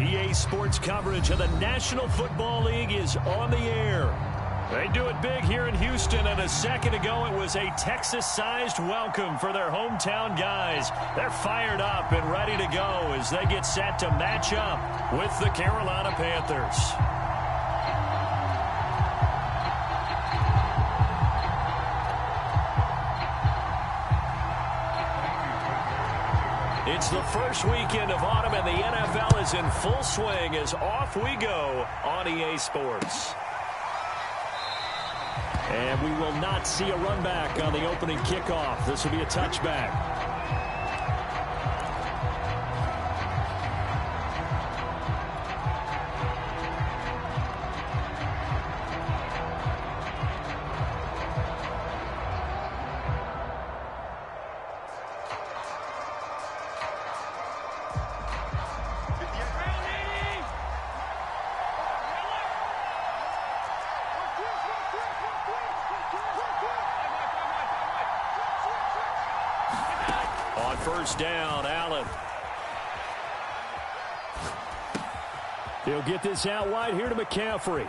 EA Sports coverage of the National Football League is on the air. They do it big here in Houston, and a second ago it was a Texas-sized welcome for their hometown guys. They're fired up and ready to go as they get set to match up with the Carolina Panthers. It's the first weekend of autumn, and the NFL is in full swing as off we go on EA Sports. And we will not see a run back on the opening kickoff. This will be a touchback. First down, Allen. He'll get this out wide here to McCaffrey.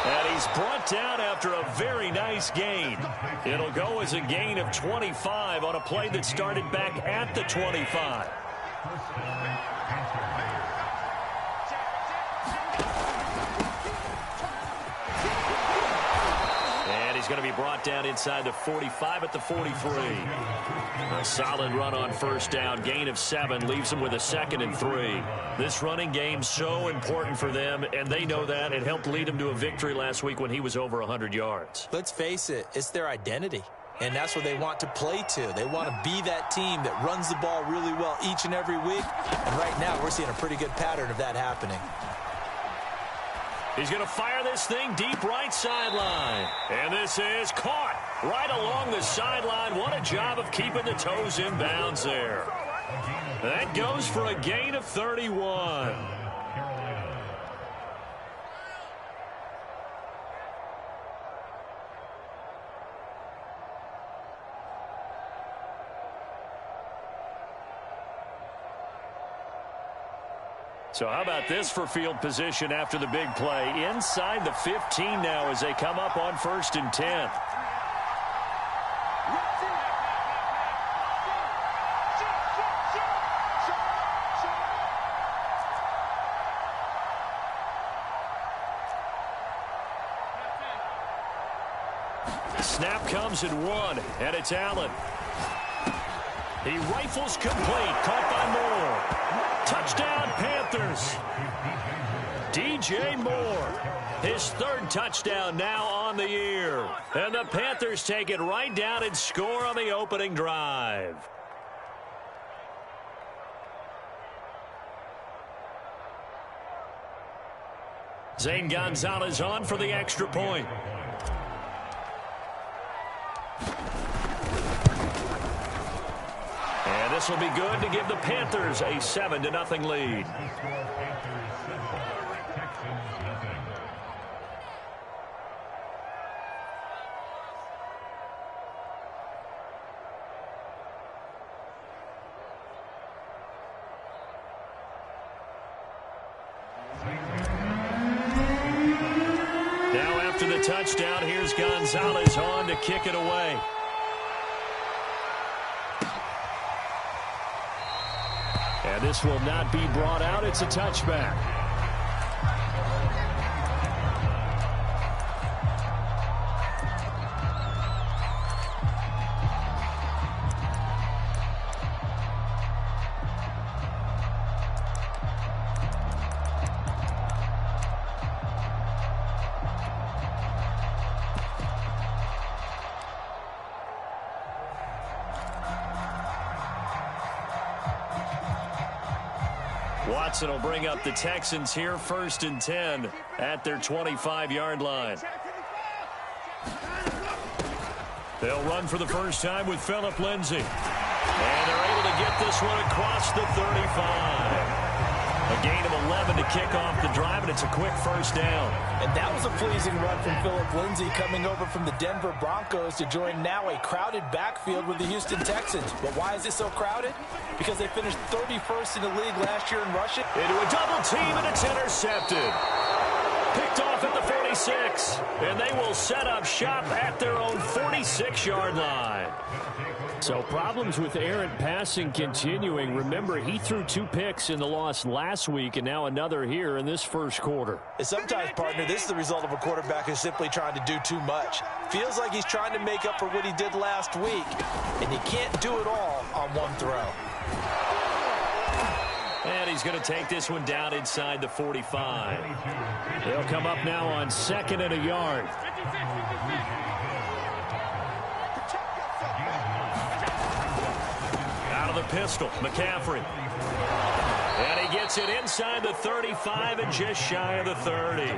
And he's brought down after a very nice gain. It'll go as a gain of 25 on a play that started back at the 25. He's going to be brought down inside the 45 at the 43. A solid run on first down. Gain of 7 leaves him with a 2nd and 3. This running game so important for them, and they know that. It helped lead him to a victory last week when he was over 100 yards. Let's face it, it's their identity, and that's what they want to play to. They want to be that team that runs the ball really well each and every week, and right now we're seeing a pretty good pattern of that happening. He's going to fire this thing deep right sideline. And this is caught right along the sideline. What a job of keeping the toes in bounds there. That goes for a gain of 31. So how about this for field position after the big play? Inside the 15 now as they come up on 1st and 10. Snap comes at 1, and it's Allen. He rifles complete, caught by Moore. Touchdown, Panthers. DJ Moore, his 3rd touchdown now on the year. And the Panthers take it right down and score on the opening drive. Zane Gonzalez on for the extra point. And this will be good to give the Panthers a 7-0 lead. Now after the touchdown, here's Gonzalez on to kick it away. And this will not be brought out. It's a touchback. Watson will bring up the Texans here, 1st and 10 at their 25-yard line. They'll run for the first time with Phillip Lindsay. And they're able to get this one across the 35. A gain of 11 to kick off the drive, and it's a quick first down. And that was a pleasing run from Phillip Lindsay coming over from the Denver Broncos to join now a crowded backfield with the Houston Texans. But why is it so crowded? Because they finished 31st in the league last year in rushing. Into a double team, and it's intercepted. Picked off at the 46, and they will set up shop at their own 46-yard line. So problems with errant passing continuing. Remember, he threw 2 picks in the loss last week, and now another here in this first quarter. And sometimes, partner, this is the result of a quarterback who's simply trying to do too much. Feels like he's trying to make up for what he did last week, and he can't do it all on one throw. And he's going to take this one down inside the 45. They'll come up now on 2nd and a yard. Out of the pistol, McCaffrey. And he gets it inside the 35 and just shy of the 30.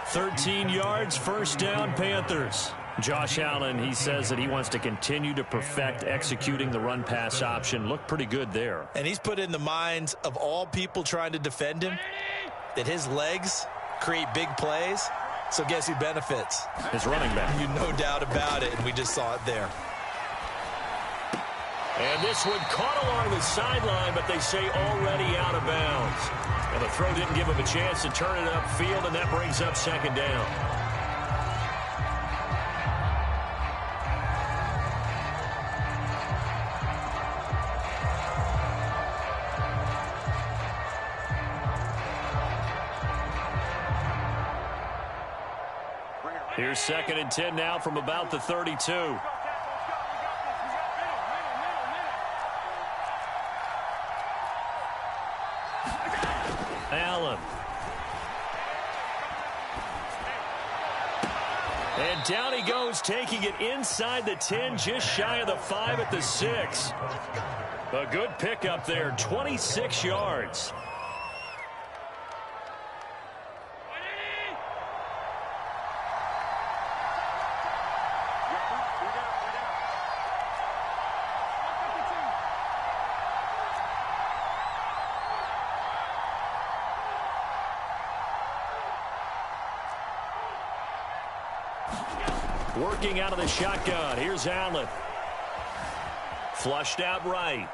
13 yards, first down, Panthers. Josh Allen, he says that he wants to continue to perfect executing the run-pass option. Looked pretty good there. And he's put in the minds of all people trying to defend him that his legs create big plays. So guess who benefits? His running back. You no doubt about it, and we just saw it there. And this one caught along the sideline, but they say already out of bounds. And the throw didn't give him a chance to turn it upfield, and that brings up 2nd down. Here's 2nd and 10 now from about the 32. Allen. And down he goes, taking it inside the 10, just shy of the 5 at the 6. A good pickup there, 26 yards. Working out of the shotgun. Here's Allen. Flushed out right.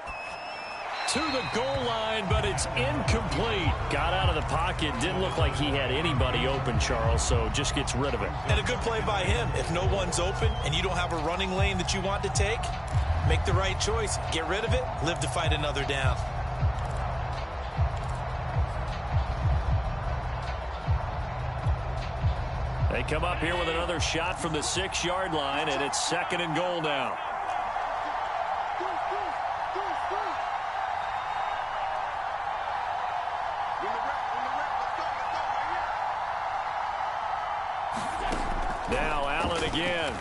To the goal line, but it's incomplete. Got out of the pocket. Didn't look like he had anybody open, Charles, so just gets rid of it. And a good play by him. If no one's open and you don't have a running lane that you want to take, make the right choice. Get rid of it. Live to fight another down. They come up here with another shot from the 6-yard line, and it's 2nd and goal now. Now Allen again.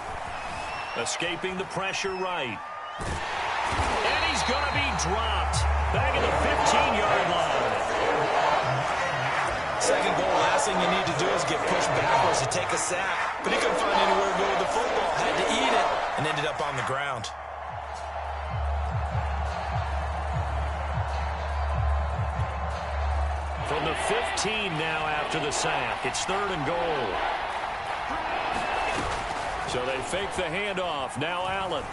Escaping the pressure right. And he's going to be dropped. Back at the 15-yard line. Second goal, last thing you need to do is get pushed backwards to take a sack. But he couldn't find anywhere to go with the football. Had to eat it and ended up on the ground. From the 15 now after the sack. It's 3rd and goal. So they fake the handoff. Now Allen.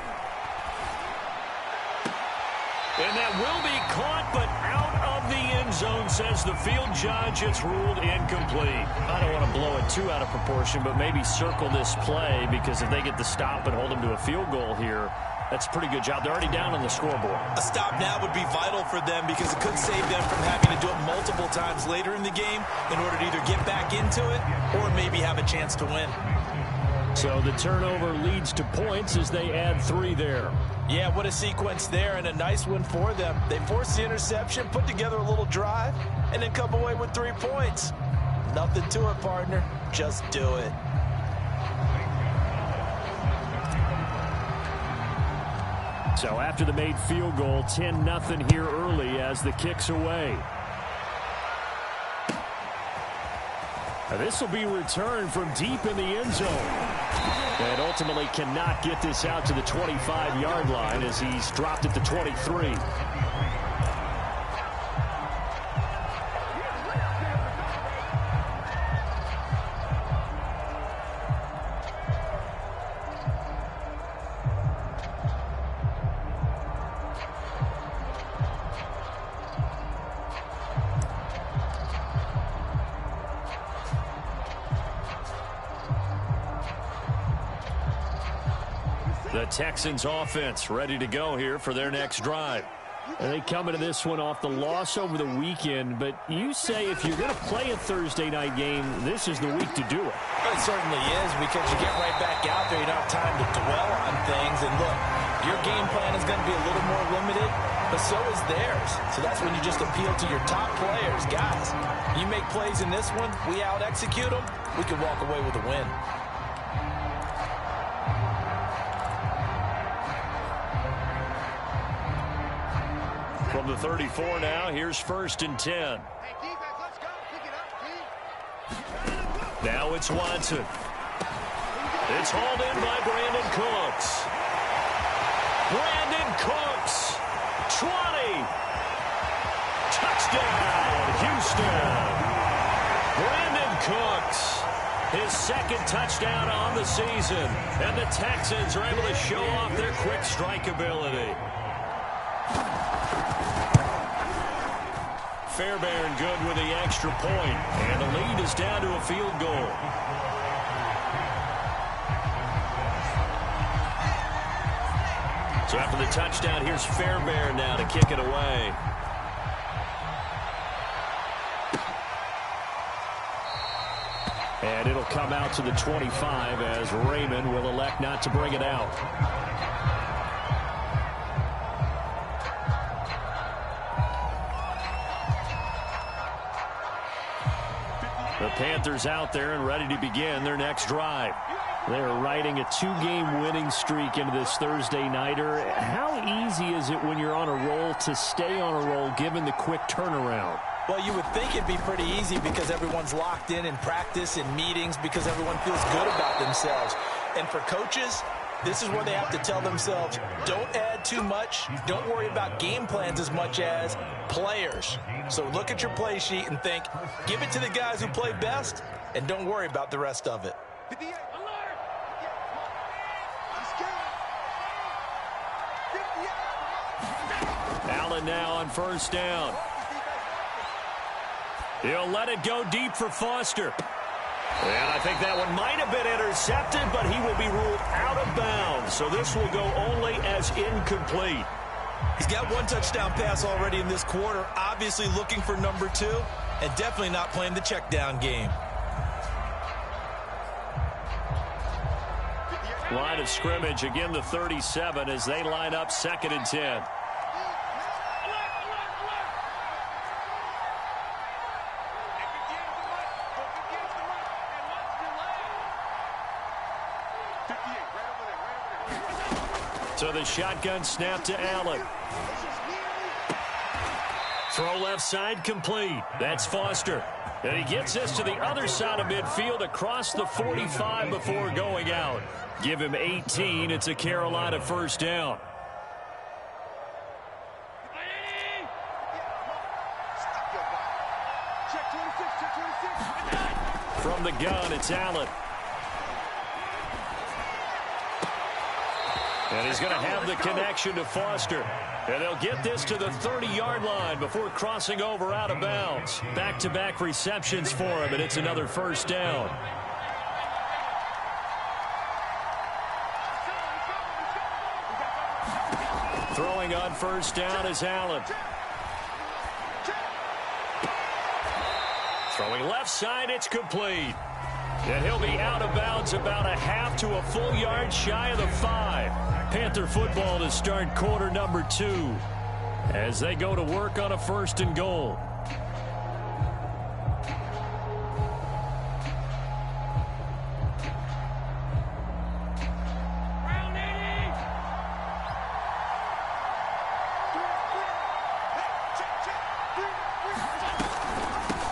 And that will be caught, but out of the end zone, says the field judge. It's ruled incomplete. I don't want to blow it too out of proportion, but maybe circle this play, because if they get the stop and hold them to a field goal here, that's a pretty good job. They're already down on the scoreboard. A stop now would be vital for them, because it could save them from having to do it multiple times later in the game in order to either get back into it or maybe have a chance to win. So the turnover leads to points as they add 3 there. Yeah, what a sequence there, and a nice one for them. They forced the interception, put together a little drive, and then come away with 3 points. Nothing to it, partner. Just do it. So after the made field goal, 10-0 here early as the kick's away. This will be returned from deep in the end zone. And ultimately cannot get this out to the 25-yard line as he's dropped at the 23. The Texans offense ready to go here for their next drive. And they come into this one off the loss over the weekend, but you say if you're going to play a Thursday night game, this is the week to do it. It certainly is, because you get right back out there. You don't have time to dwell on things. And look, your game plan is going to be a little more limited, but so is theirs. So that's when you just appeal to your top players. Guys, you make plays in this one, we out-execute them, we can walk away with a win. From the 34 now, here's 1st and 10. Hey, defense, let's go. Pick it up, Pete. Now it's Watson. It's hauled in by Brandon Cooks. Brandon Cooks, 20. Touchdown, Houston. Brandon Cooks, his 2nd touchdown on the season. And the Texans are able to show off their quick strike ability. Fairbairn good with the extra point, and the lead is down to a field goal. So after the touchdown, here's Fairbairn now to kick it away. And it'll come out to the 25 as Raymond will elect not to bring it out. The Panthers out there and ready to begin their next drive. They're riding a 2-game winning streak into this Thursday nighter. How easy is it when you're on a roll to stay on a roll given the quick turnaround? Well, you would think it'd be pretty easy because everyone's locked in practice and meetings, because everyone feels good about themselves. And for coaches, this is where they have to tell themselves, don't add too much. Don't worry about game plans as much as players. So look at your play sheet and think, give it to the guys who play best, and don't worry about the rest of it. Allen now on 1st down. He'll let it go deep for Foster. And I think that one might have been intercepted, but he will be ruled out of bounds. So this will go only as incomplete. He's got 1 touchdown pass already in this quarter, obviously looking for number 2, and definitely not playing the check down game. Line of scrimmage, again the 37 as they line up 2nd and 10. So the shotgun snap to Allen. Throw left side complete. That's Foster. And he gets this to the other side of midfield across the 45 before going out. Give him 18. It's a Carolina 1st down. From the gun, it's Allen. And he's going to have the connection to Foster. And they'll get this to the 30-yard line before crossing over out of bounds. Back-to-back receptions for him, and it's another 1st down. Throwing on 1st down is Allen. Throwing left side, it's complete. And he'll be out of bounds about a half to a full yard shy of the 5. Panther football to start quarter number 2 as they go to work on a 1st and goal.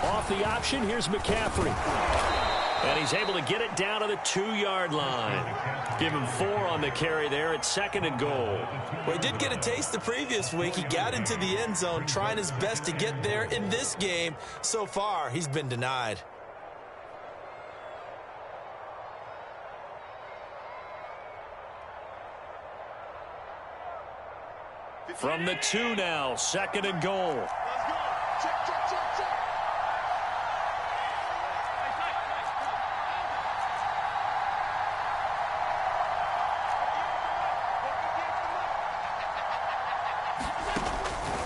Off the option, here's McCaffrey. And he's able to get it down to the 2-yard line. Give him 4 on the carry there at 2nd and goal. Well, he did get a taste the previous week. He got into the end zone trying his best to get there in this game. So far, he's been denied. From the 2 now, 2nd and goal. Let's go. Check, check, check, check.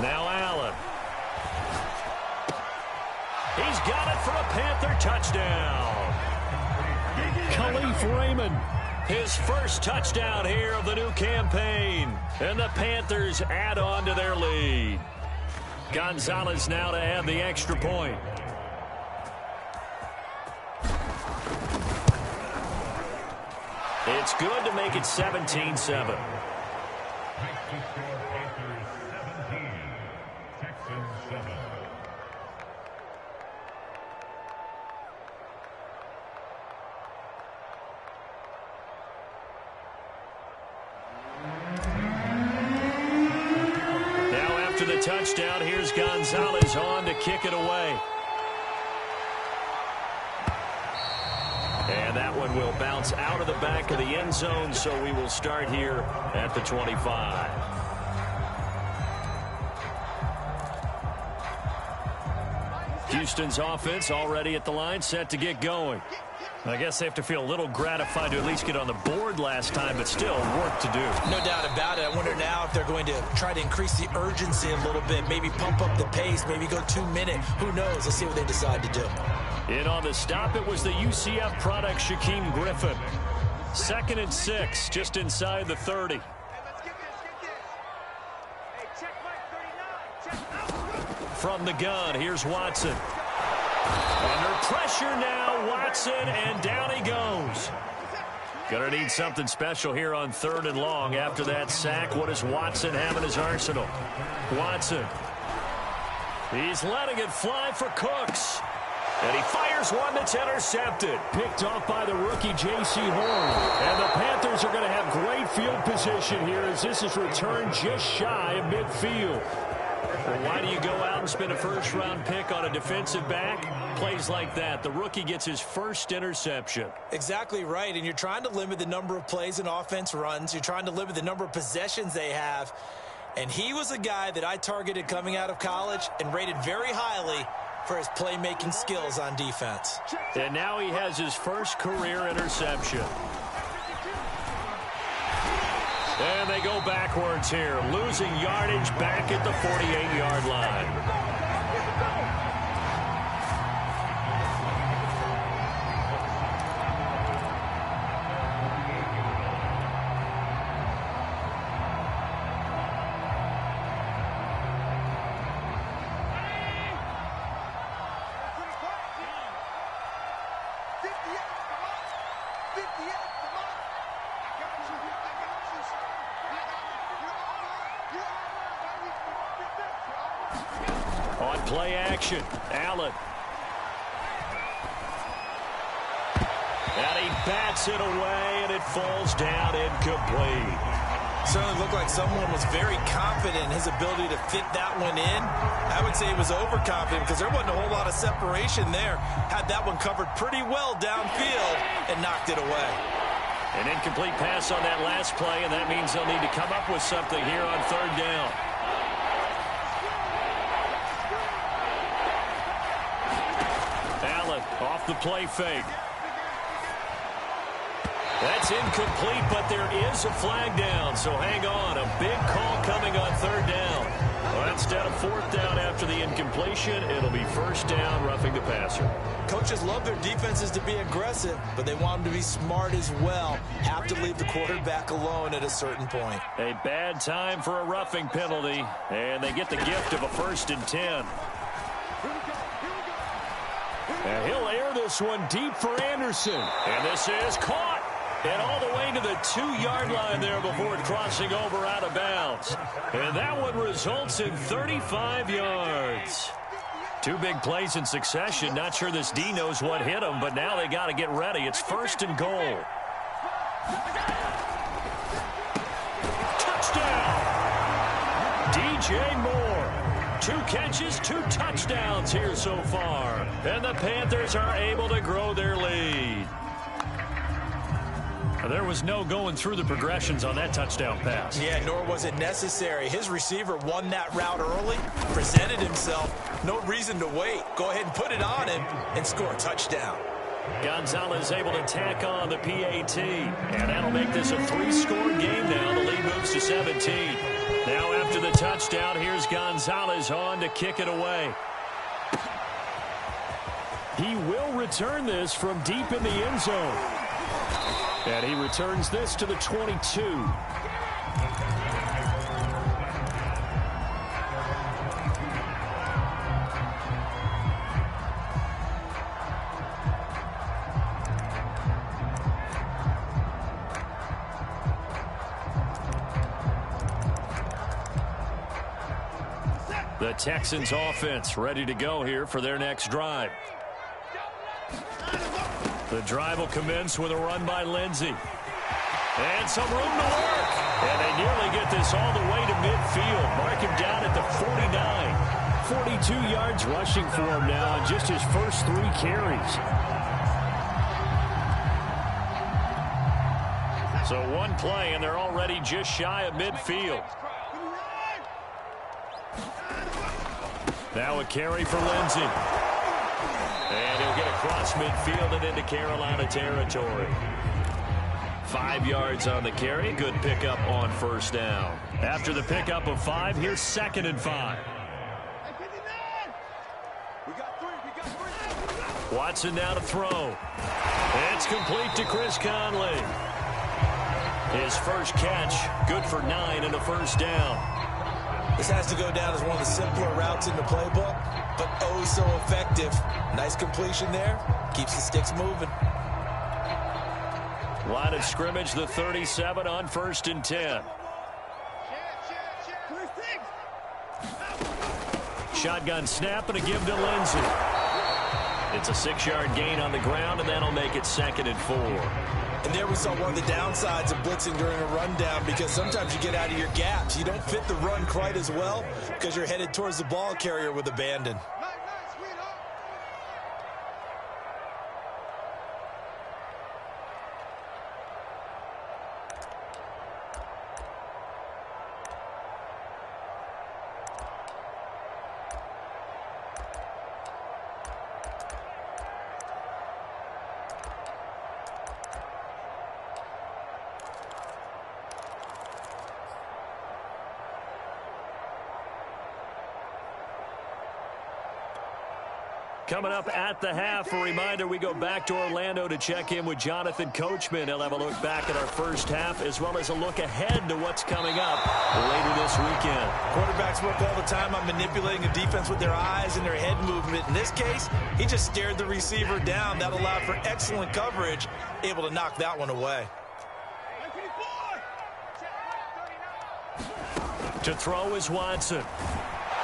Now Allen. He's got it for a Panther touchdown. Khalif Raymond. His first touchdown here of the new campaign. And the Panthers add on to their lead. Gonzalez now to add the extra point. It's good to make it 17-7. Now after the touchdown, here's Gonzalez on to kick it away. And that one will bounce out of the back of the end zone, so we will start here at the 25. Houston's offense already at the line, set to get going. I guess they have to feel a little gratified to at least get on the board last time, but still work to do. No doubt about it. I wonder now if they're going to try to increase the urgency a little bit, maybe pump up the pace, maybe go 2-minute. Who knows? Let's see what they decide to do. In on the stop, it was the UCF product, Shaquem Griffin. 2nd and 6, just inside the 30. Hey, let's get this. Hey, check Mike 39. Check. From the gun, here's Watson. Under pressure now, Watson, and down he goes. Gonna need something special here on 3rd and long. After that sack, what does Watson have in his arsenal? Watson. He's letting it fly for Cooks. And he fires one that's intercepted. Picked off by the rookie J.C. Horn. And the Panthers are going to have great field position here as this is returned just shy of midfield. Well, why do you go out and spend a first-round pick on a defensive back? Plays like that. The rookie gets his first interception. Exactly right, and you're trying to limit the number of plays an offense runs. You're trying to limit the number of possessions they have. And he was a guy that I targeted coming out of college and rated very highly for his playmaking skills on defense. And now he has his first career interception. And they go backwards here, losing yardage back at the 48-yard line. On play action, Allen. And he bats it away, and it falls down incomplete. Certainly looked like someone was very confident in his ability to fit that one in. I would say he was overconfident because there wasn't a whole lot of separation there. Had that one covered pretty well downfield and knocked it away. An incomplete pass on that last play, and that means they'll need to come up with something here on 3rd down. Allen off the play fake. That's incomplete, but there is a flag down, so hang on. A big call coming on 3rd down. Well, instead of 4th down after the incompletion, it'll be 1st down, roughing the passer. Coaches love their defenses to be aggressive, but they want them to be smart as well. Have to leave the quarterback alone at a certain point. A bad time for a roughing penalty, and they get the gift of a 1st and 10. And he'll air this one deep for Anderson. And this is caught. And all the way to the 2-yard line there before crossing over out of bounds. And that one results in 35 yards. 2 big plays in succession. Not sure this D knows what hit him, but now they got to get ready. It's 1st and goal. Touchdown! DJ Moore. 2 catches, 2 touchdowns here so far. And the Panthers are able to grow their lead. There was no going through the progressions on that touchdown pass. Yeah, nor was it necessary. His receiver won that route early, presented himself. No reason to wait. Go ahead and put it on him and score a touchdown. Gonzalez able to tack on the PAT. And that'll make this a 3-score game now. The lead moves to 17. Now after the touchdown, here's Gonzalez on to kick it away. He will return this from deep in the end zone. And he returns this to the 22. The Texans offense ready to go here for their next drive. The drive will commence with a run by Lindsey. And some room to work. And they nearly get this all the way to midfield. Mark him down at the 49. 42 yards rushing for him now on just his first 3 carries. So one play, and they're already just shy of midfield. Now a carry for Lindsey. And he'll get across midfield and into Carolina territory. 5 yards on the carry. Good pickup on first down. After the pickup of 5, here's 2nd and 5. Watson now to throw. It's complete to Chris Conley. His first catch, good for 9 and a first down. This has to go down as one of the simpler routes in the playbook, but oh so effective. Nice completion there. Keeps the sticks moving. Line of scrimmage, the 37 on 1st and 10. Shotgun snap and a give to Lindsey. It's a 6-yard gain on the ground, and that'll make it 2nd and 4. And there we saw one of the downsides of blitzing during a rundown, because sometimes you get out of your gaps. You don't fit the run quite as well because you're headed towards the ball carrier with abandon. Coming up at the half, a reminder, we go back to Orlando to check in with Jonathan Coachman. He'll have a look back at our first half as well as a look ahead to what's coming up later this weekend. Quarterbacks work all the time on manipulating a defense with their eyes and their head movement. In this case, he just stared the receiver down. That allowed for excellent coverage, able to knock that one away. To throw is Watson.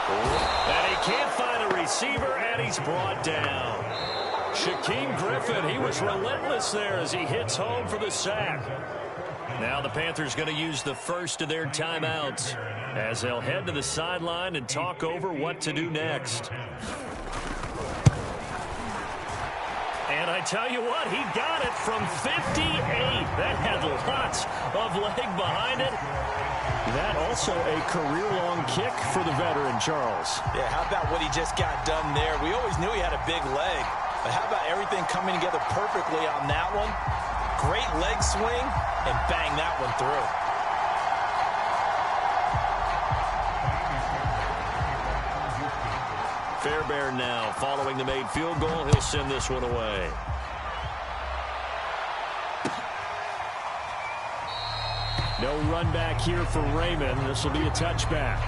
And he can't find a receiver, and he's brought down. Shaquem Griffin, he was relentless there as he hits home for the sack. Now the Panthers going to use the first of their timeouts as they'll head to the sideline and talk over what to do next. And I tell you what, he got it from 58. That had lots of leg behind it. That also a career-long kick for the veteran, Charles. Yeah, how about what he just got done there? We always knew he had a big leg, but how about everything coming together perfectly on that one? Great leg swing, and bang that one through. Fairbairn now, following the made field goal, he'll send this one away. No run back here for Raymond. This will be a touchback.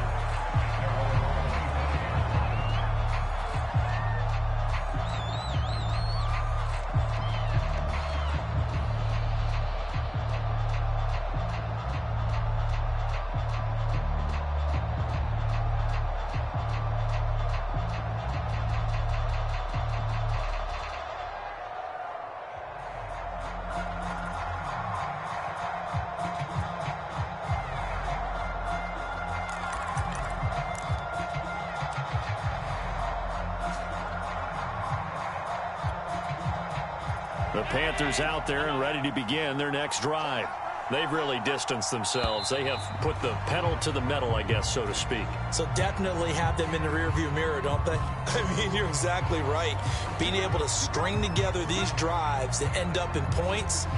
The Panthers out there and ready to begin their next drive. They've really distanced themselves. They have put the pedal to the metal, I guess, so to speak. So definitely have them in the rearview mirror, don't they? I mean, you're exactly right. Being able to string together these drives that end up in points,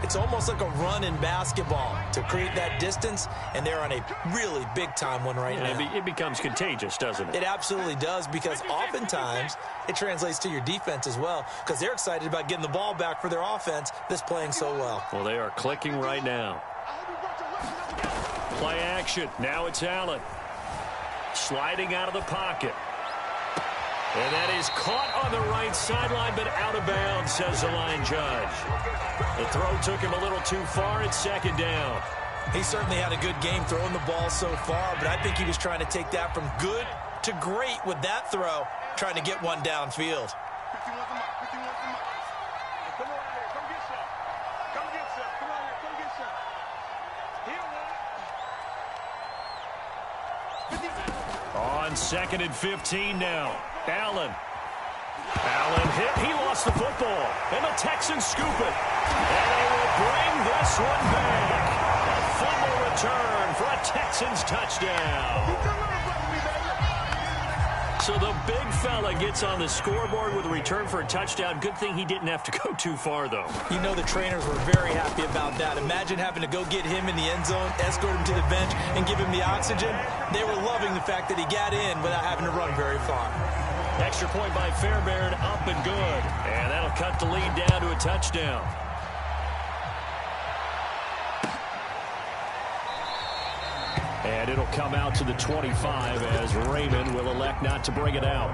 It's almost like a run in basketball to create that distance, and they're on a really big-time one right now. It becomes contagious, doesn't it? It absolutely does, because oftentimes it translates to your defense as well, because they're excited about getting the ball back for their offense that's playing so well. Well, they are clicking right now. Play action. Now it's Allen. Sliding out of the pocket. And that is caught on the right sideline, but out of bounds, says the line judge. The throw took him a little too far. It's second down. He certainly had a good game throwing the ball so far, but I think he was trying to take that from good to great with that throw, trying to get one downfield. On 2nd and 15 now. Allen hit. He lost the football. And the Texans scoop it. And they will bring this one back. A fumble return for a Texans touchdown. So the big fella gets on the scoreboard with a return for a touchdown. Good thing he didn't have to go too far, though. You know the trainers were very happy about that. Imagine having to go get him in the end zone, escort him to the bench, and give him the oxygen. They were loving the fact that he got in without having to run very far. Extra point by Fairbairn, up and good. And that'll cut the lead down to a touchdown. And it'll come out to the 25 as Raymond will elect not to bring it out.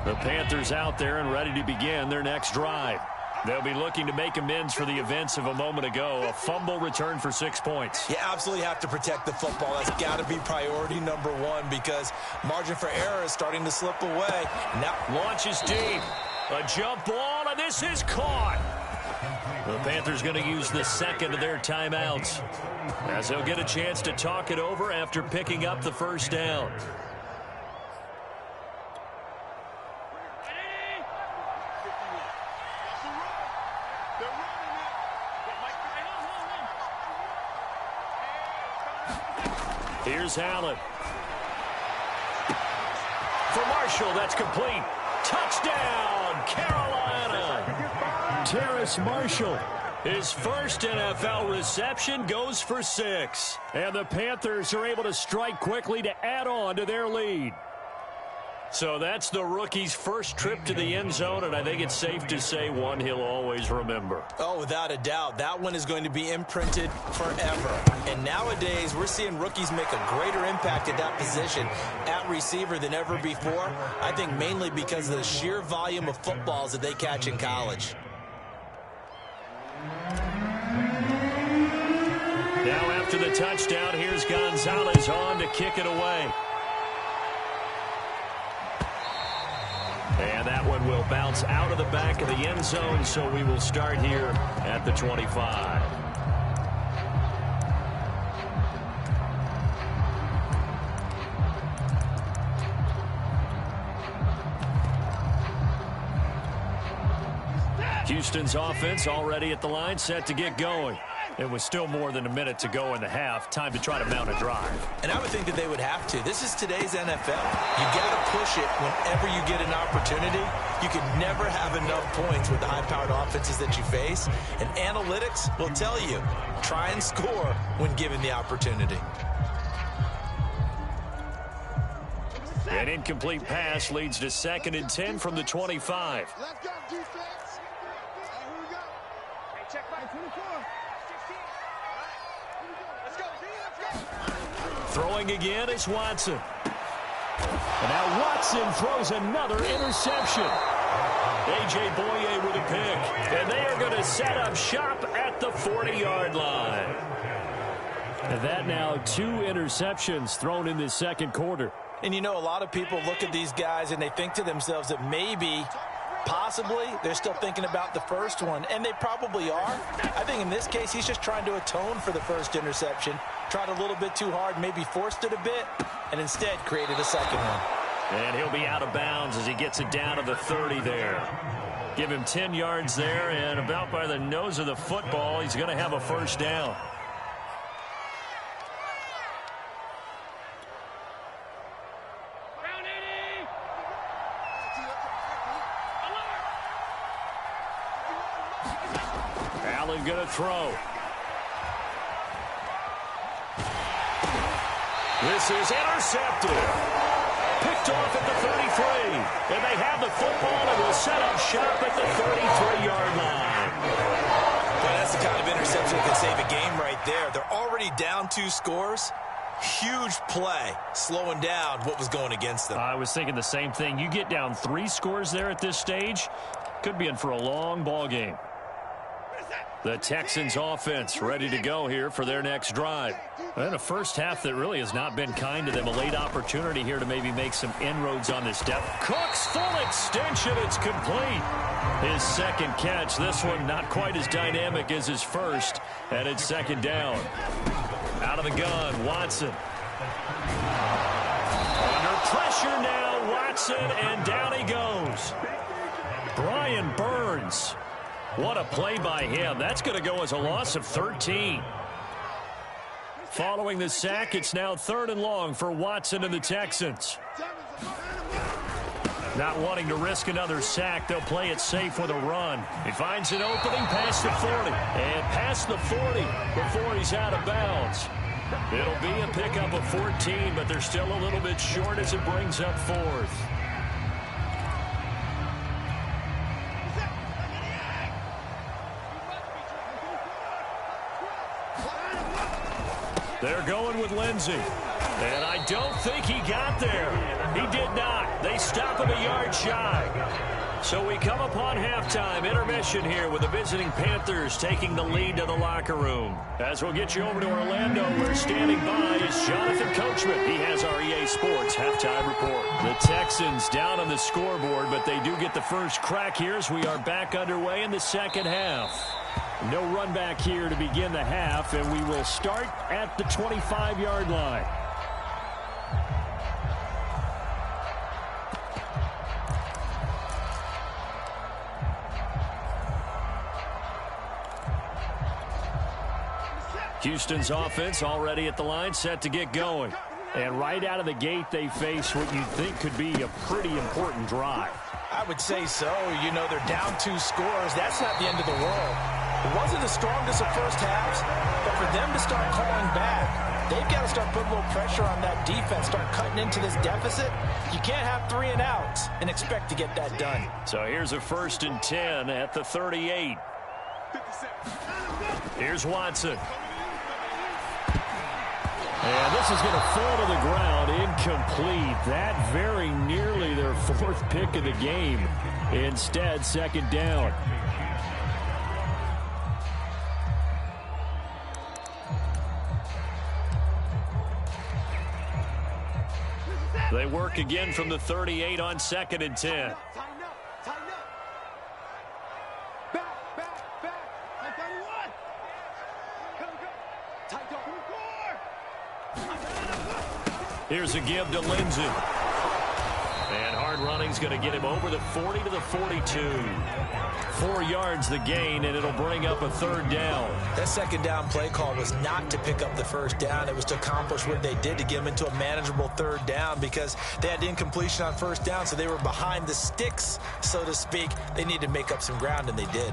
The Panthers out there and ready to begin their next drive. They'll be looking to make amends for the events of a moment ago. A fumble return for 6 points. You absolutely have to protect the football. That's got to be priority number one, because margin for error is starting to slip away. Now launches deep. A jump ball, and this is caught. The Panthers going to use the second of their timeouts, as they'll get a chance to talk it over after picking up the first down. Here's Allen. For Marshall, that's complete. Touchdown, Carolina. Terrace Marshall. His first NFL reception goes for 6. And the Panthers are able to strike quickly to add on to their lead. So that's the rookie's first trip to the end zone, and I think it's safe to say one he'll always remember. Oh, without a doubt. That one is going to be imprinted forever. And nowadays, we're seeing rookies make a greater impact at that position at receiver than ever before. I think mainly because of the sheer volume of footballs that they catch in college. Now after the touchdown, here's Gonzalez on to kick it away. And that one will bounce out of the back of the end zone, so we will start here at the 25. Houston's offense already at the line, set to get going. It was still more than a minute to go in the half. Time to try to mount a drive. And I would think that they would have to. This is today's NFL. You got to push it whenever you get an opportunity. You can never have enough points with the high-powered offenses that you face. And analytics will tell you, try and score when given the opportunity. An incomplete pass leads to 2nd and 10 from the 25. Let's go, defense. Here we go. Hey, check back. 24. 16. Let's go, D. Let's go. Throwing again is Watson. And now Watson throws another interception. A.J. Boye with a pick. And they are going to set up shop at the 40-yard line. And that now 2 interceptions thrown in this second quarter. And you know, a lot of people look at these guys and they think to themselves that maybe, possibly, they're still thinking about the first one. And they probably are. I think in this case, he's just trying to atone for the first interception. Tried a little bit too hard, maybe forced it a bit, and instead created a second one. And he'll be out of bounds as he gets it down to the 30 there. Give him 10 yards there, and about by the nose of the football, he's going to have a first down. Allen going to throw. This is intercepted. Picked off at the 33. And they have the football and will set up shop at the 33-yard line. Well, that's the kind of interception that can save a game right there. They're already down 2 scores. Huge play, slowing down what was going against them. I was thinking the same thing. You get down 3 scores there at this stage, could be in for a long ball game. The Texans offense ready to go here for their next drive. And a first half that really has not been kind to them. A late opportunity here to maybe make some inroads on this depth. Cook's full extension. It's complete. His second catch. This one not quite as dynamic as his first. And it's second down. Out of the gun, Watson. Under pressure now, Watson, and down he goes. Brian Burns. What a play by him. That's going to go as a loss of 13. Following the sack, it's now 3rd and long for Watson and the Texans. Not wanting to risk another sack, they'll play it safe with a run. He finds an opening past the 40. And past the 40 before he's out of bounds. It'll be a pickup of 14, but they're still a little bit short as it brings up 4th. They're going with Lindsey. And I don't think he got there. He did not. They stop him a yard shy. So we come upon halftime intermission here with the visiting Panthers taking the lead to the locker room. As we'll get you over to Orlando, where standing by is Jonathan Coachman. He has our EA Sports halftime report. The Texans down on the scoreboard, but they do get the first crack here as we are back underway in the second half. No run back here to begin the half, and we will start at the 25-yard line. Houston's offense already at the line, set to get going. And right out of the gate, they face what you'd think could be a pretty important drive. I would say so. You know, they're down 2 scores. That's not the end of the world. It wasn't the strongest of first halves, but for them to start calling back, they've got to start putting a little pressure on that defense, start cutting into this deficit. You can't have 3 and outs and expect to get that done. So here's a 1st and 10 at the 38. Here's Watson. And this is going to fall to the ground, incomplete. That very nearly their 4th pick of the game. Instead, 2nd down. They work again from the 38 on 2nd and 10. Tighten up. Back. Tight down 1. Go. Tight down 4. Here's a give to Lindsey. And hard running's going to get him over the 40 to the 42. 4 yards the gain, and it'll bring up a 3rd down. That 2nd down play call was not to pick up the 1st down. It was to accomplish what they did to get them into a manageable 3rd down because they had incompletion on 1st down, so they were behind the sticks, so to speak. They needed to make up some ground, and they did.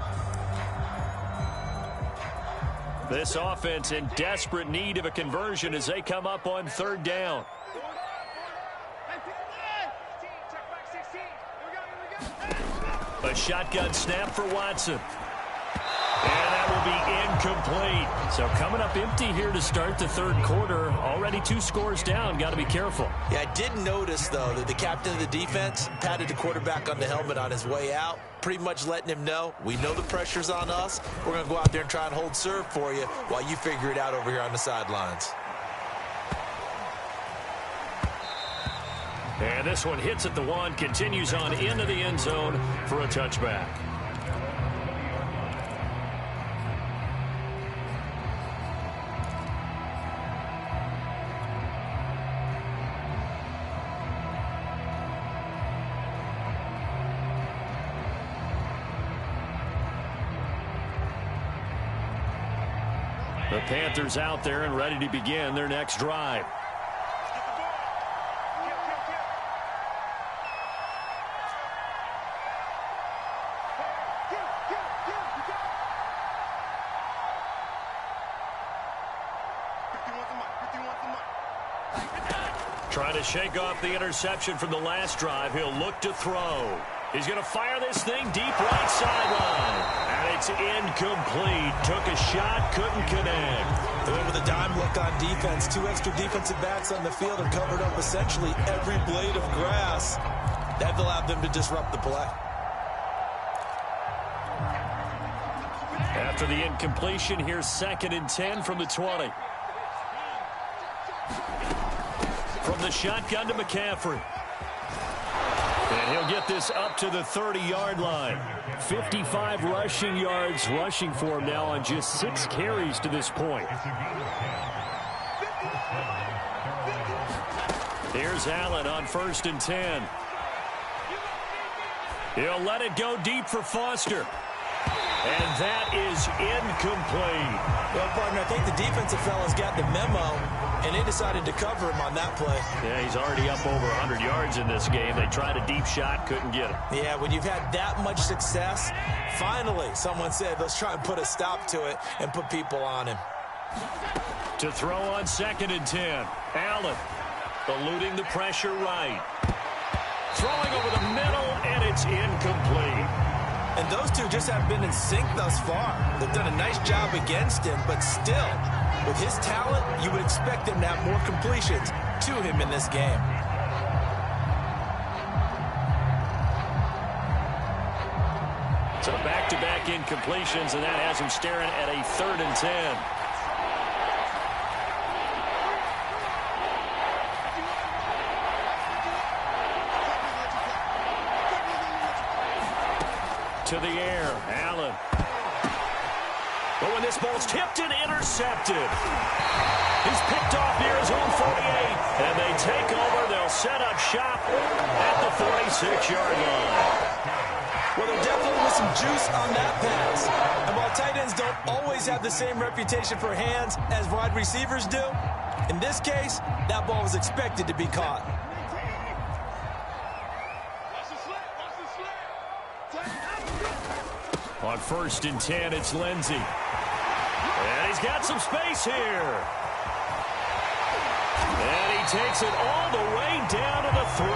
This offense in desperate need of a conversion as they come up on 3rd down. A shotgun snap for Watson. And that will be incomplete. So coming up empty here to start the 3rd quarter. Already 2 scores down. Got to be careful. Yeah, I did notice, though, that the captain of the defense patted the quarterback on the helmet on his way out, pretty much letting him know, we know the pressure's on us. We're going to go out there and try and hold serve for you while you figure it out over here on the sidelines. And this one hits at the 1, continues on into the end zone for a touchback. The Panthers out there and ready to begin their next drive. Trying to shake off the interception from the last drive. He'll look to throw. He's going to fire this thing deep right sideline. And it's incomplete. Took a shot, couldn't connect. They went with a dime look on defense. 2 extra defensive backs on the field and covered up essentially every blade of grass. That allowed them to disrupt the play. After the incompletion, here's 2nd and 10 from the 20. From the shotgun to McCaffrey. And he'll get this up to the 30-yard line. 55 rushing yards rushing for him now on just 6 carries to this point. Here's Allen on 1st and 10. He'll let it go deep for Foster. And that is incomplete. Well, partner, I think the defensive fellas got the memo, and they decided to cover him on that play. Yeah, he's already up over 100 yards in this game. They tried a deep shot, couldn't get it. Yeah, when you've had that much success, finally someone said, let's try and put a stop to it and put people on him. To throw on 2nd and 10. Allen eluding the pressure right. Throwing over the middle, and it's incomplete. And those two just have been in sync thus far. They've done a nice job against him, but still, with his talent, you would expect him to have more completions to him in this game. So back-to-back incompletions, and that has him staring at a 3rd and 10. To the air, Allen. But when this ball's tipped and intercepted, he's picked off near his own 48, and they take over. They'll set up shop at the 46-yard line. Well, there definitely was some juice on that pass. And while tight ends don't always have the same reputation for hands as wide receivers do, in this case, that ball was expected to be caught. On 1st and 10, it's Lindsey. And he's got some space here. And he takes it all the way down to the 3.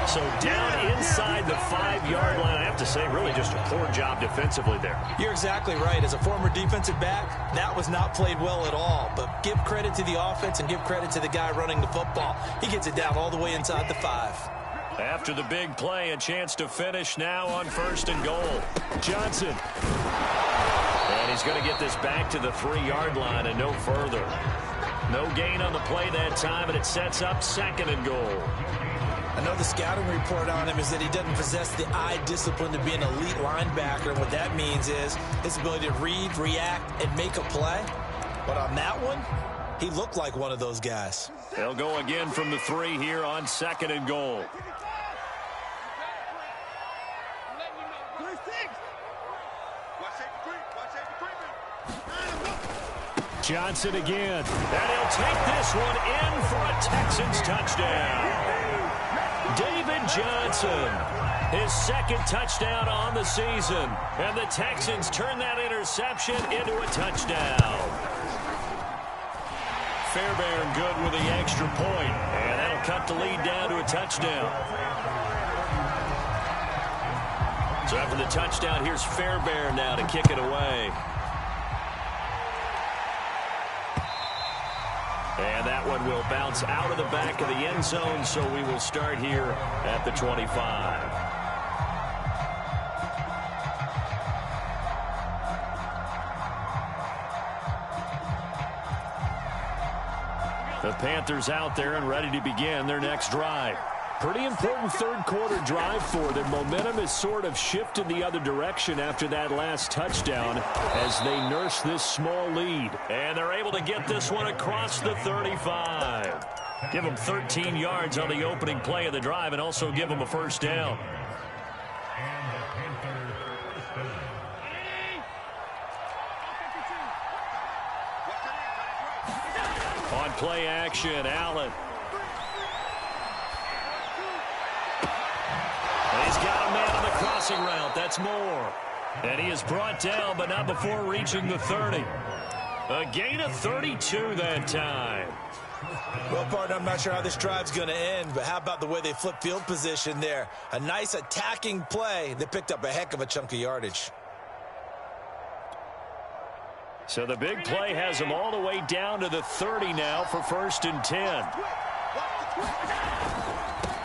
So down inside the 5-yard line. I have to say, really just a poor job defensively there. You're exactly right. As a former defensive back, that was not played well at all. But give credit to the offense and give credit to the guy running the football. He gets it down all the way inside the 5. After the big play, a chance to finish now on 1st and goal. Johnson. And he's going to get this back to the 3-yard line and no further. No gain on the play that time, and it sets up 2nd and goal. I know the scouting report on him is that he doesn't possess the eye discipline to be an elite linebacker. And what that means is his ability to read, react, and make a play. But on that one, he looked like one of those guys. They'll go again from the 3 here on 2nd and goal. Johnson again. And he'll take this one in for a Texans touchdown. David Johnson, his 2nd touchdown on the season. And the Texans turn that interception into a touchdown. Fairbairn good with the extra point. And that'll cut the lead down to a touchdown. So after the touchdown, here's Fairbairn now to kick it away. And that one will bounce out of the back of the end zone, so we will start here at the 25. The Panthers out there and ready to begin their next drive. Pretty important 3rd quarter drive for them. Momentum has sort of shifted the other direction after that last touchdown as they nurse this small lead. And they're able to get this one across the 35. Give them 13 yards on the opening play of the drive and also give them a 1st down. On play action, Allen. He's got a man on the crossing route. That's Moore. And he is brought down, but not before reaching the 30. A gain of 32 that time. Well, partner, I'm not sure how this drive's going to end, but how about the way they flip field position there? A nice attacking play that picked up a heck of a chunk of yardage. So the big play has them all the way down to the 30 now for 1st and 10.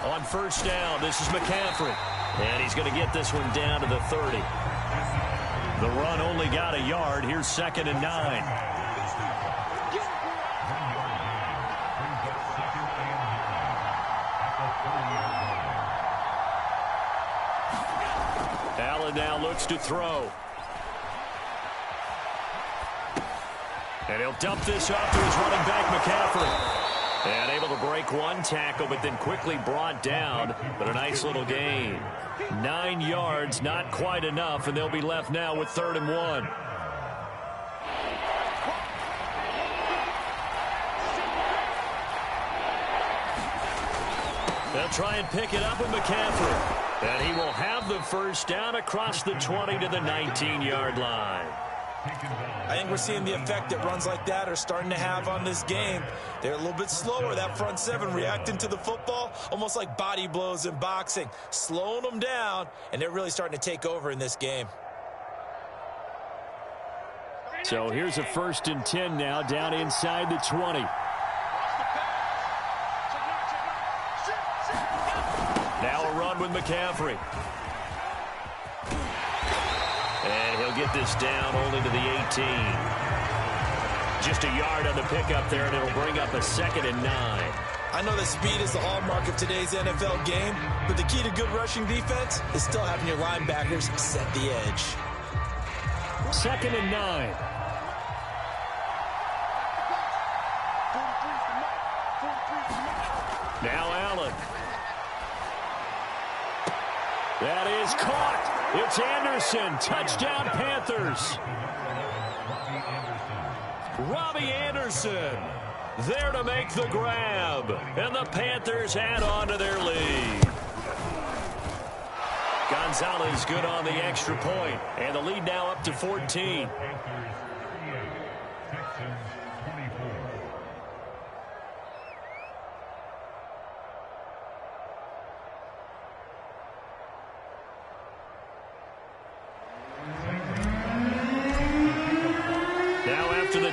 On 1st down, this is McCaffrey. And he's going to get this one down to the 30. The run only got a yard. Here's 2nd and 9. Allen now looks to throw. And he'll dump this off to his running back, McCaffrey. And able to break one tackle, but then quickly brought down. But a nice little gain. 9 yards, not quite enough, and they'll be left now with 3rd and 1. They'll try and pick it up with McCaffrey. And he will have the 1st down across the 20 to the 19-yard line. I think we're seeing the effect that runs like that are starting to have on this game. They're a little bit slower, that front 7, reacting to the football, almost like body blows in boxing, slowing them down, and they're really starting to take over in this game. So here's a 1st and 10 now, down inside the 20. Now a run with McCaffrey. And he'll get this down only to the 18. Just a yard on the pickup there, and it'll bring up a 2nd and 9. I know that speed is the hallmark of today's NFL game, but the key to good rushing defense is still having your linebackers set the edge. 2nd and 9. Now Allen. That is caught. It's Anderson. Touchdown, Panthers. Robbie Anderson there to make the grab. And the Panthers add on to their lead. Gonzalez good on the extra point. And the lead now up to 14.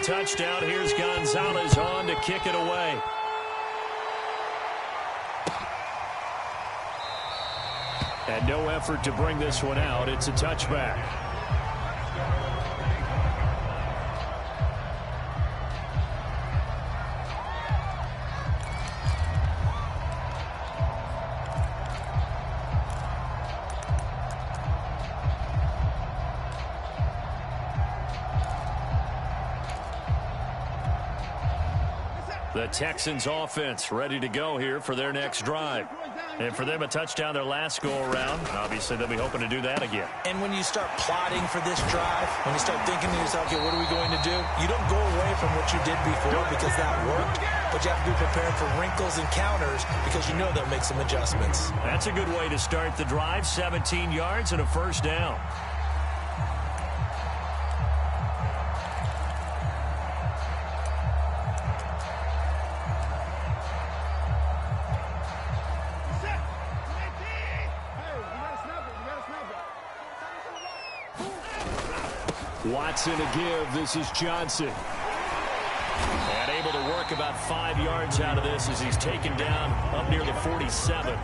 Touchdown. Here's Gonzalez on to kick it away. And no effort to bring this one out. It's a touchback. The Texans offense ready to go here for their next drive. And for them, a touchdown their last go-around. Obviously, they'll be hoping to do that again. And when you start plotting for this drive, when you start thinking to yourself, okay, what are we going to do? You don't go away from what you did before because that worked, but you have to be prepared for wrinkles and counters because you know they'll make some adjustments. That's a good way to start the drive. 17 yards and a 1st down. Watson to give. This is Johnson. And able to work about 5 yards out of this as he's taken down up near the 47.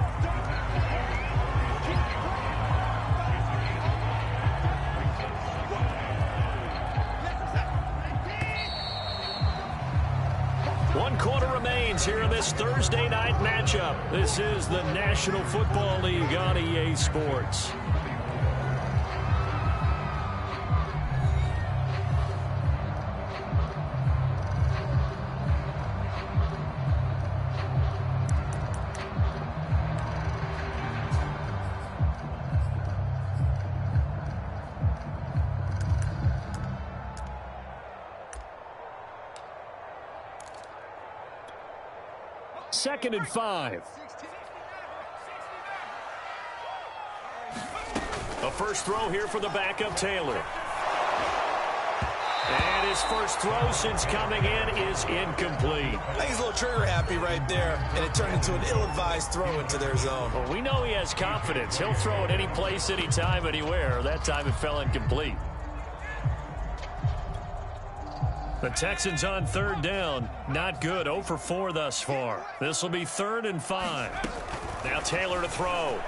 One quarter remains here in this Thursday night matchup. This is the National Football League on EA Sports. Second and 5. A first throw here for the backup Taylor. And his first throw since coming in is incomplete. I think he's a little trigger happy right there, and it turned into an ill-advised throw into their zone. Well, we know he has confidence. He'll throw it any place, anytime, anywhere. That time it fell incomplete. The Texans on third down. Not good. 0 for 4 thus far. This will be 3rd and 5. Now Taylor to throw.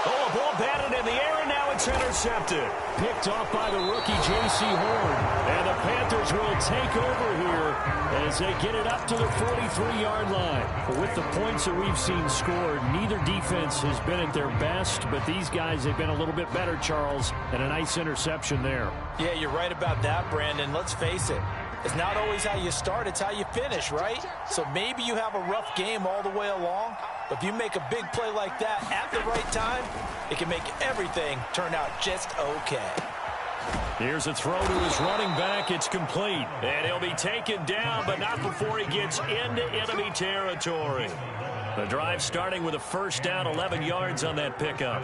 Oh, a ball batted in the air, and now it's intercepted. Picked off by the rookie J.C. Horn. And the Panthers will take over here as they get it up to the 43-yard line. With the points that we've seen scored, neither defense has been at their best, but these guys have been a little bit better, Charles, and a nice interception there. Yeah, you're right about that, Brandon. Let's face it. It's not always how you start, it's how you finish, right? So maybe you have a rough game all the way along, but if you make a big play like that at the right time, it can make everything turn out just okay. Here's a throw to his running back. It's complete. And he'll be taken down, but not before he gets into enemy territory. The drive starting with a first down, 11 yards on that pickup.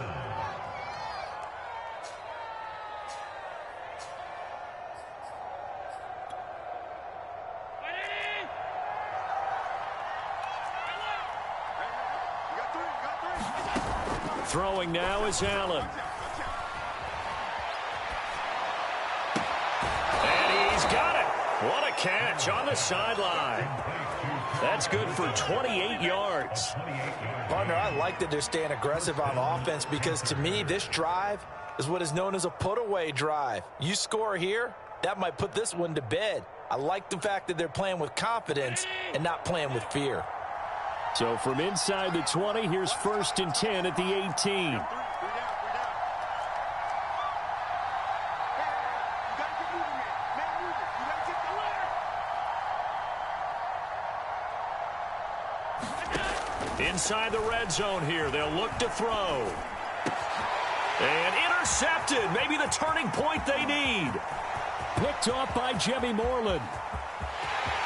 Throwing now is Allen. And he's got it. What a catch on the sideline. That's good for 28 yards. Partner, I like that they're staying aggressive on offense because to me, this drive is what is known as a put-away drive. You score here, that might put this one to bed. I like the fact that they're playing with confidence and not playing with fear. So from inside the 20, here's 1st and 10 at the 18. Inside the red zone here, they'll look to throw. And intercepted, maybe the turning point they need. Picked off by Jimmy Moreland.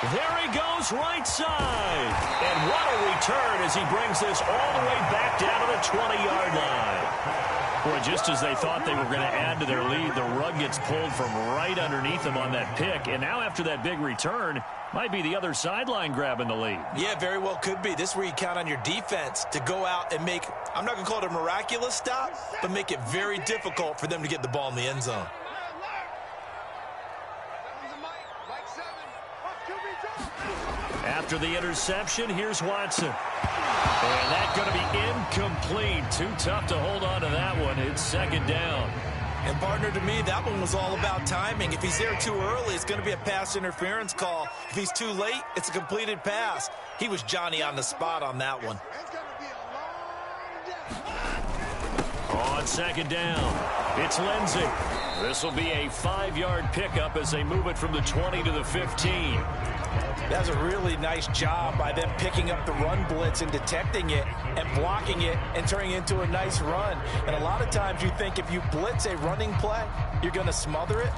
There he goes, right side. And what a return as he brings this all the way back down to the 20-yard line. Boy, just as they thought they were going to add to their lead, the rug gets pulled from right underneath them on that pick. And now after that big return, might be the other sideline grabbing the lead. Yeah, very well could be. This is where you count on your defense to go out and make, I'm not going to call it a miraculous stop, but make it very difficult for them to get the ball in the end zone. After the interception, here's Watson. And that's going to be incomplete. Too tough to hold on to that one. It's 2nd down. And, partner, to me, that one was all about timing. If he's there too early, it's going to be a pass interference call. If he's too late, it's a completed pass. He was Johnny on the spot on that one. On 2nd down, it's Lindsey. This will be a 5-yard pickup as they move it from the 20 to the 15. That's a really nice job by them picking up the run blitz and detecting it and blocking it and turning it into a nice run. And a lot of times you think if you blitz a running play, you're going to smother it.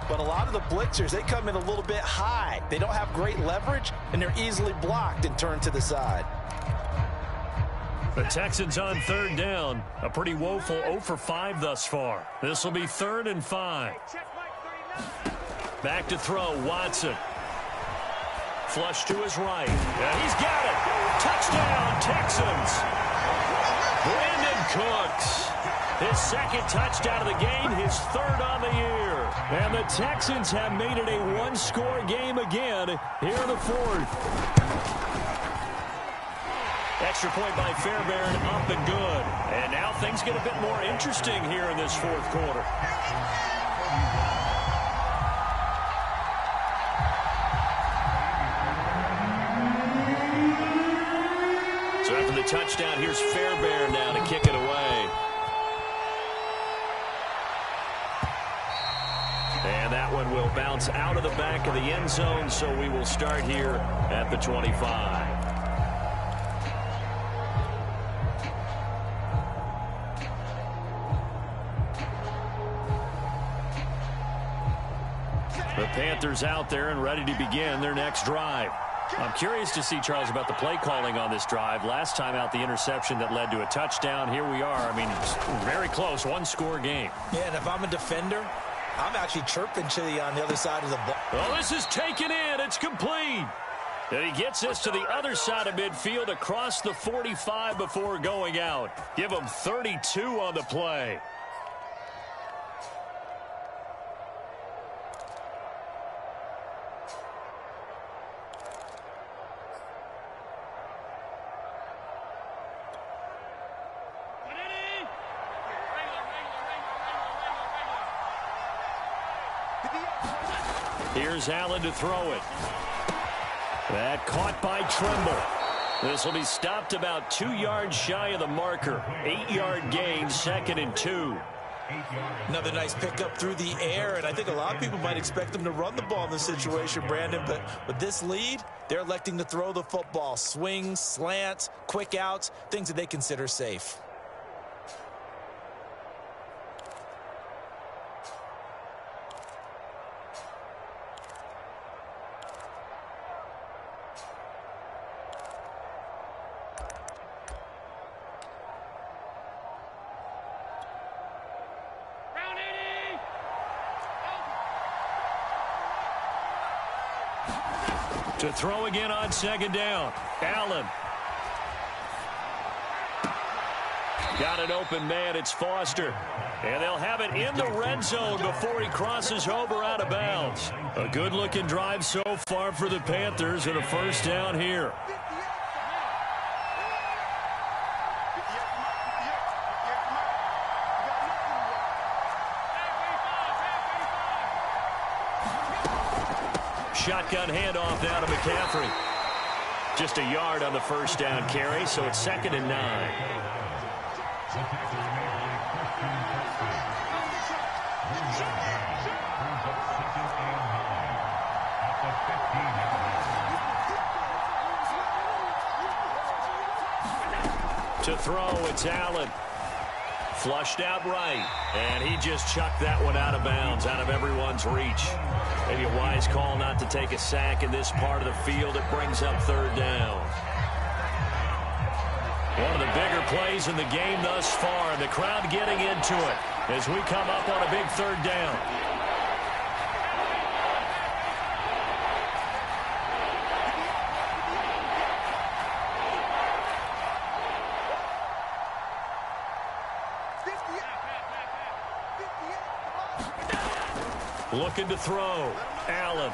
But a lot of the blitzers, they come in a little bit high. They don't have great leverage, and they're easily blocked and turned to the side. The Texans on 3rd down. A pretty woeful 0 for 5 thus far. This will be 3rd and 5. Back to throw, Watson. Flush to his right. And he's got it. Touchdown, Texans. Brandon Cooks. His 2nd touchdown of the game, his 3rd on the year. And the Texans have made it a 1-score game again here in the 4th. Extra point by Fairbairn, up and good. And now things get a bit more interesting here in this 4th quarter. So after the touchdown, here's Fairbairn now to kick it away. And that one will bounce out of the back of the end zone, so we will start here at the 25. The Panthers out there and ready to begin their next drive. I'm curious to see, Charles, about the play calling on this drive. Last time out, the interception that led to a touchdown. Here we are. I mean, very close, 1-score game. Yeah, and if I'm a defender, I'm actually chirping Chili on the other side of the ball. Oh, this is taken in. It's complete. And he gets this to the other side of midfield across the 45 before going out. Give him 32 on the play. Here's Allen to throw it. That caught by Trimble. This will be stopped about 2 yards shy of the marker. 8-yard gain, 2nd and 2. Another nice pickup through the air, and I think a lot of people might expect them to run the ball in this situation, Brandon, but with this lead, they're electing to throw the football. Swings, slants, quick outs, things that they consider safe. To throw again on 2nd down. Allen. Got an open man. It's Foster. And they'll have it in the red zone before he crosses over out of bounds. A good-looking drive so far for the Panthers and a first down here. Shotgun handoff now to McCaffrey. Just a yard on the first down carry, so it's 2nd and 9. To throw, it's Allen. Flushed out right, and he just chucked that one out of bounds, out of everyone's reach. Maybe a wise call not to take a sack in this part of the field. It brings up 3rd down. One of the bigger plays in the game thus far, and the crowd getting into it as we come up on a big 3rd down. Looking to throw. Allen.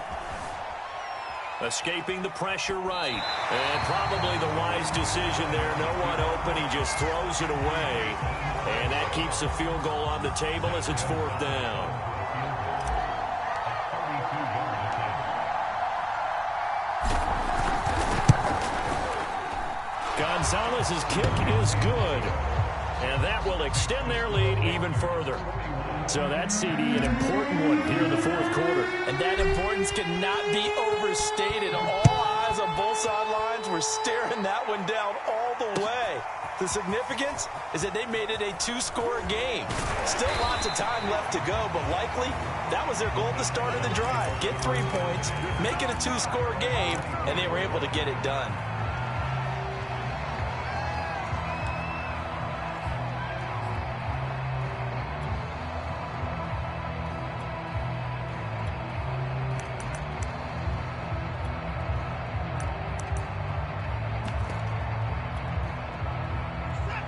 Escaping the pressure right. And probably the wise decision there. No one open. He just throws it away. And that keeps the field goal on the table as it's 4th down. Gonzalez's kick is good. And that will extend their lead even further. So that CD, an important one here in the 4th quarter. And that importance cannot be overstated. All eyes on both sidelines were staring that one down all the way. The significance is that they made it a 2-score game. Still lots of time left to go, but likely that was their goal at the start of the drive. Get 3 points, make it a 2-score game, and they were able to get it done.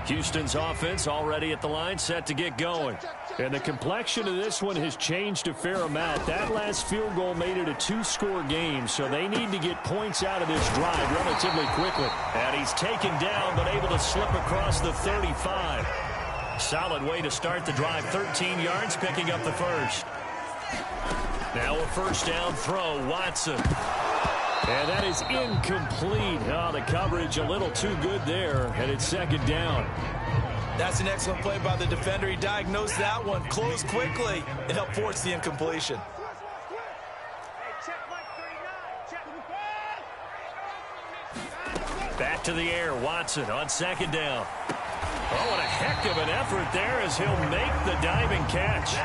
Houston's offense already at the line, set to get going. And the complexion of this one has changed a fair amount. That last field goal made it a 2-score game, so they need to get points out of this drive relatively quickly. And he's taken down, but able to slip across the 35. Solid way to start the drive. 13 yards, picking up the first. Now a first down throw, Watson. And that is incomplete. Oh, the coverage a little too good there, and it's 2nd down. That's an excellent play by the defender. He diagnosed that one, closed quickly, and helped force the incompletion. Back to the air, Watson on 2nd down. Oh, what a heck of an effort there as he'll make the diving catch.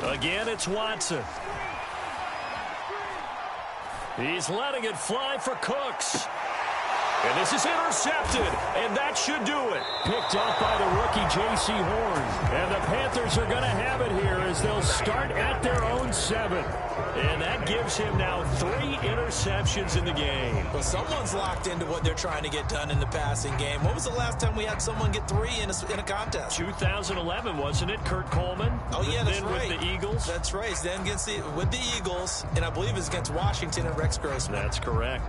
Again, it's Watson. He's letting it fly for Cooks. And this is intercepted, and that should do it. Picked up by the rookie J.C. Horn. And the Panthers are going to have it here as they'll start at their own 7. And that gives him now 3 interceptions in the game. Well, someone's locked into what they're trying to get done in the passing game. When was the last time we had someone get 3 in a contest? 2011, wasn't it? Kurt Coleman? Oh, yeah, that's then right. With the Eagles? That's right. Then with the Eagles, and I believe it's against Washington and Rex Grossman. That's correct.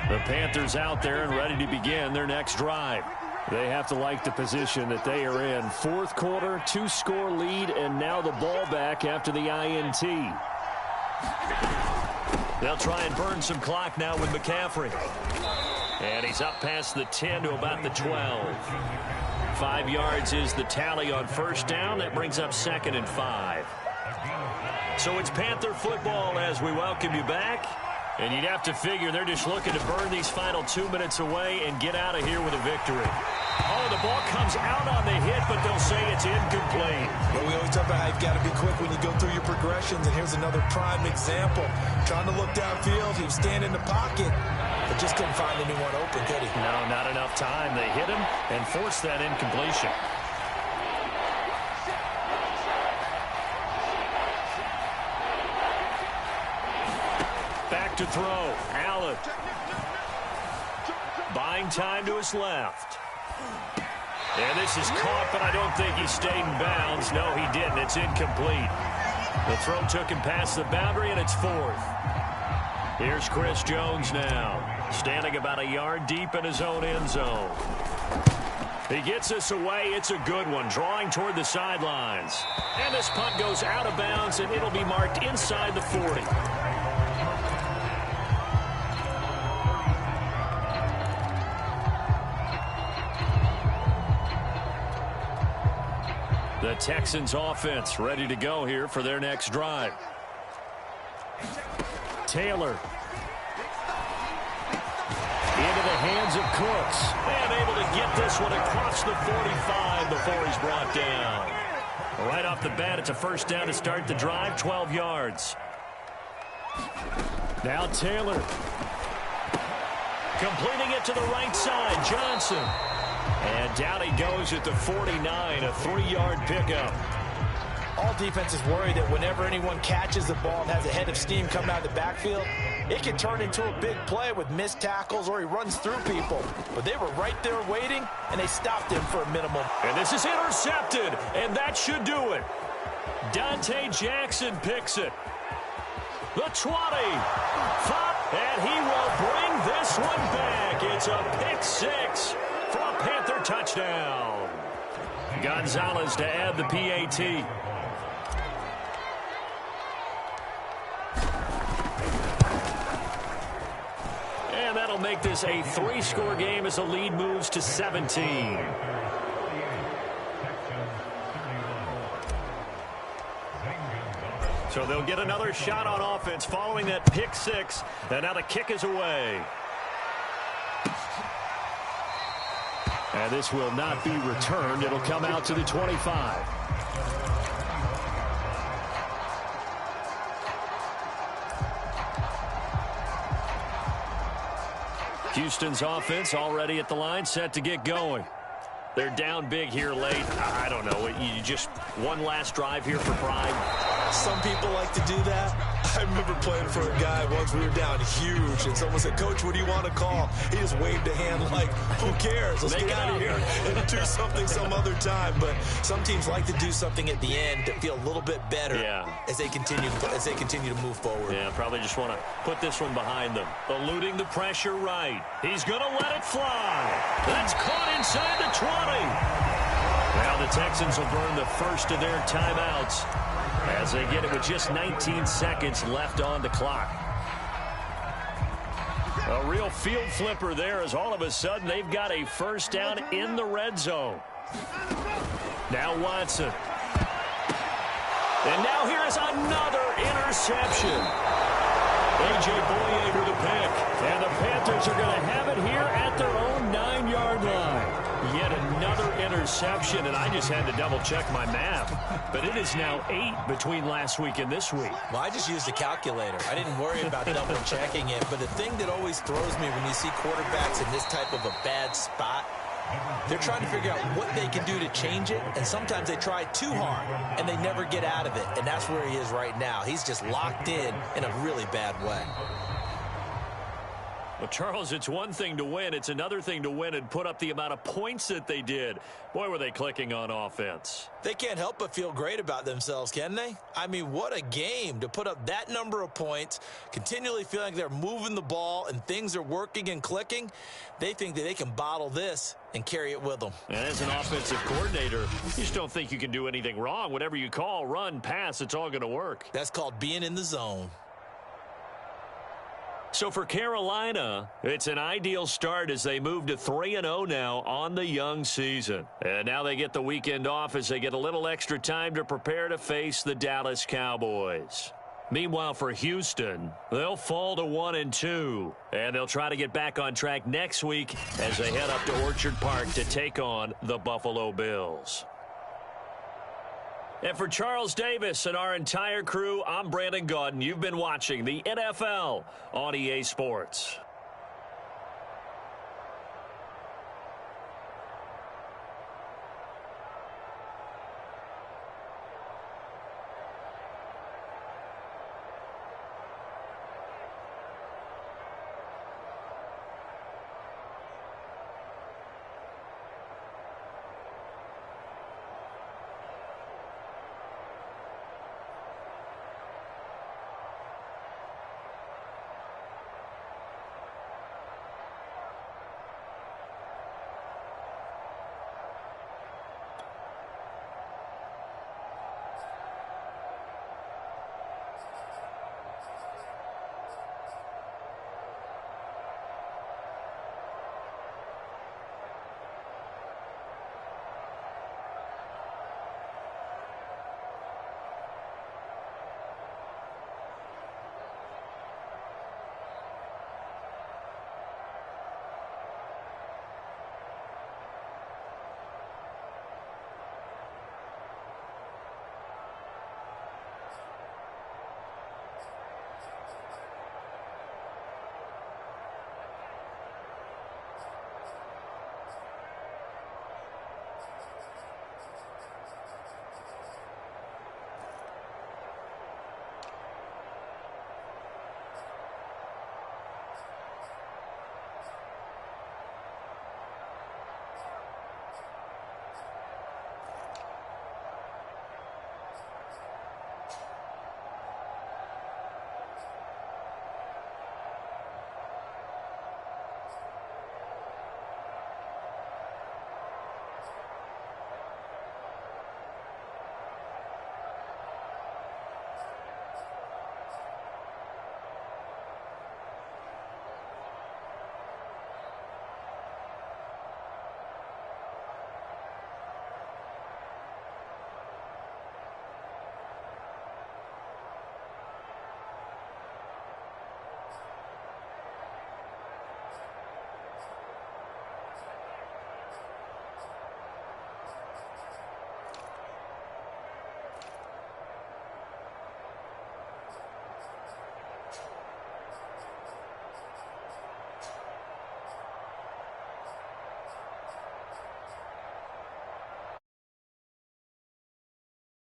The Panthers out there and ready to begin their next drive. They have to like the position that they are in. 4th quarter, 2-score lead, and now the ball back after the INT. They'll try and burn some clock now with McCaffrey. And he's up past the 10 to about the 12. 5 yards is the tally on first down. That brings up 2nd and 5. So it's Panther football as we welcome you back. And you'd have to figure they're just looking to burn these final 2 minutes away and get out of here with a victory. Oh, the ball comes out on the hit, but they'll say it's incomplete. But we always talk about how you've got to be quick when you go through your progressions, and here's another prime example. Trying to look downfield, he was standing in the pocket, but just couldn't find anyone open, could he? No, not enough time. They hit him and forced that incompletion. Back to throw. Allen. Buying time to his left. And this is caught, but I don't think he stayed in bounds. No, he didn't. It's incomplete. The throw took him past the boundary, and it's 4th. Here's Chris Jones now, standing about a yard deep in his own end zone. He gets this away. It's a good one, drawing toward the sidelines. And this punt goes out of bounds, and it'll be marked inside the 40. The Texans offense ready to go here for their next drive. Taylor. Into the hands of Cooks. And able to get this one across the 45 before he's brought down. Right off the bat, it's a first down to start the drive, 12 yards. Now Taylor. Completing it to the right side, Johnson. And down he goes at the 49, a 3-yard pickup. All defenses worry that whenever anyone catches the ball and has a head of steam coming out of the backfield, it can turn into a big play with missed tackles or he runs through people. But they were right there waiting, and they stopped him for a minimum. And this is intercepted, and that should do it. Dante Jackson picks it. The 20. And he will bring this one back. It's a pick 6 for a Panther touchdown. Gonzalez to add the PAT. And that'll make this a 3-score game as the lead moves to 17. So they'll get another shot on offense following that pick 6. And now the kick is away. And this will not be returned. It'll come out to the 25. Houston's offense already at the line, set to get going. They're down big here late. I don't know. You just one last drive here for pride. Some people like to do that. I remember playing for a guy once. We were down huge, and someone said, "Coach, what do you want to call?" He just waved a hand like, "Who cares? Let's get out of here and do something some other time." But some teams like to do something at the end to feel a little bit better as they continue to move forward. Yeah, probably just want to put this one behind them. Eluding the pressure right. He's going to let it fly. That's caught inside the 20. Now the Texans will burn the first of their timeouts as they get it with just 19 seconds left on the clock. A real field flipper there as all of a sudden they've got a first down in the red zone. Now Watson. And now here is another interception. A.J. Boye with a pick. And the Panthers are going to have it here at their own 9-yard line. Yet another interception. reception, and I just had to double-check my math. But it is now 8 between last week and this week. Well, I just used a calculator. I didn't worry about double-checking it. But the thing that always throws me when you see quarterbacks in this type of a bad spot, they're trying to figure out what they can do to change it, and sometimes they try too hard, and they never get out of it. And that's where he is right now. He's just locked in a really bad way. Well, Charles, it's one thing to win. It's another thing to win and put up the amount of points that they did. Boy, were they clicking on offense. They can't help but feel great about themselves, can they? I mean, what a game to put up that number of points, continually feeling like they're moving the ball and things are working and clicking. They think that they can bottle this and carry it with them. And as an offensive coordinator, you just don't think you can do anything wrong. Whatever you call, run, pass, it's all going to work. That's called being in the zone. So for Carolina, it's an ideal start as they move to 3-0 now on the young season. And now they get the weekend off as they get a little extra time to prepare to face the Dallas Cowboys. Meanwhile, for Houston, they'll fall to 1-2, and they'll try to get back on track next week as they head up to Orchard Park to take on the Buffalo Bills. And for Charles Davis and our entire crew, I'm Brandon Gaudin. You've been watching the NFL on EA Sports.